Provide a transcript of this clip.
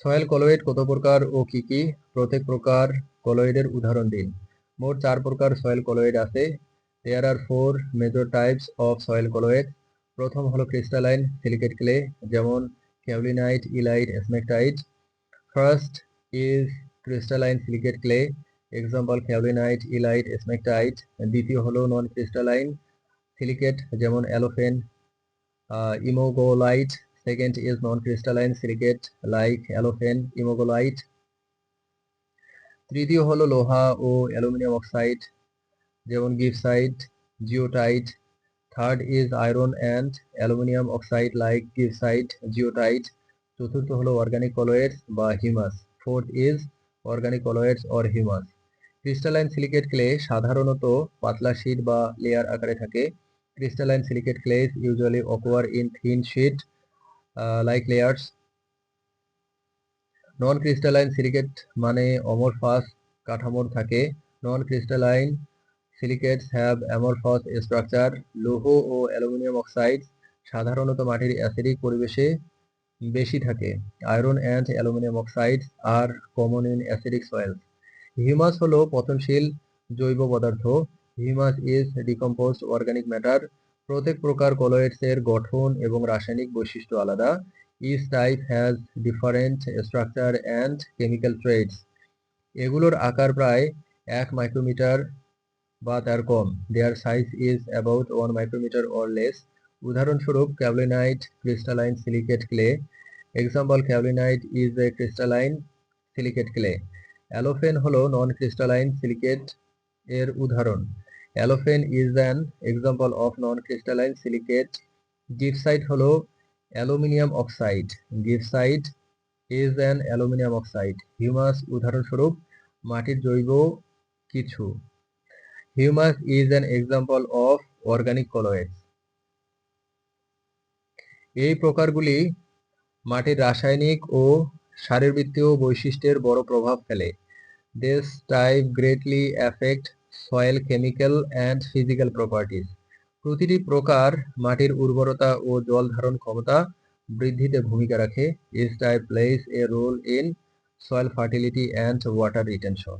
Soil colloid কত প্রকার ও কি কি? প্রত্যেক প্রকার কলয়েডের উদাহরণ দিন। মোট 4 প্রকার সয়েল কলয়েড আছে। There are 4 major types of soil colloid. প্রথম হলো ক্রিস্টালাইন সিলিকেট ক্লে, যেমন kaolinite, illite, smectite. First is crystalline silicate clay, example kaolinite, illite, smectite. দ্বিতীয় হলো নন ক্রিস্টালাইন সিলিকেট, যেমন অ্যালোফেন, ইমোগোলাইট। Second is non-crystalline silicate like allophane, immogolite. তৃতীয় হলো লোহা ও aluminium oxide, যেমন gibbsite, goethite. Third is iron and aluminium oxide like gibbsite, goethite. চতুর্থ হলো organic colloids বা humus. Fourth is organic colloids or humus. Crystalline silicate clay সাধারণত পাতলা sheet বা লেয়ার আকারে থাকে। Crystalline silicate clays usually occur in thin sheet like layers. Non crystalline silicate মানে amorphous কাঠামোর থাকে। Non crystalline silicates have amorphous structure. লৌহ ও অ্যালুমিনিয়াম অক্সাইড সাধারণত মাটির অ্যাসিডিক পরিবেশে বেশি থাকে। Iron and aluminium oxides are common in acidic soils. Humus হলো পচনশীল জৈব পদার্থ। Humus is decomposed organic matter. প্রত্যেক প্রকার কলয়েডস এর গঠন এবং রাসায়নিক বৈশিষ্ট্য আলাদা। Each type has different structure and chemical traits. এগুলোর আকার প্রায় 1 মাইক্রোমিটার বা তার কম। Their size is about 1 micrometer or less. উদাহরণস্বরূপ kaolinite crystalline silicate clay. Example kaolinite is a crystalline silicate clay. Allophane হলো নন ক্রিস্টালাইন সিলিকেট এর উদাহরণ। Allophane is an example of non crystalline silicate. Gibbsite হলো aluminium oxide. Gibbsite is an aluminium oxide. Humus উদাহরণস্বরূপ মাটির জৈব কিছু। Humus is an example of organic colloids. এই প্রকারগুলি মাটির রাসায়নিক ও শারীরবৃত্তীয় বৈশিষ্ট্যের বড় প্রভাব ফেলে। This type greatly affect soil chemical and physical properties. প্রতিটি প্রকার মাটির উর্বরতা ও জল ধারণ ক্ষমতা বৃদ্ধিতে ভূমিকা রাখে। Each type plays a role in soil fertility and water retention.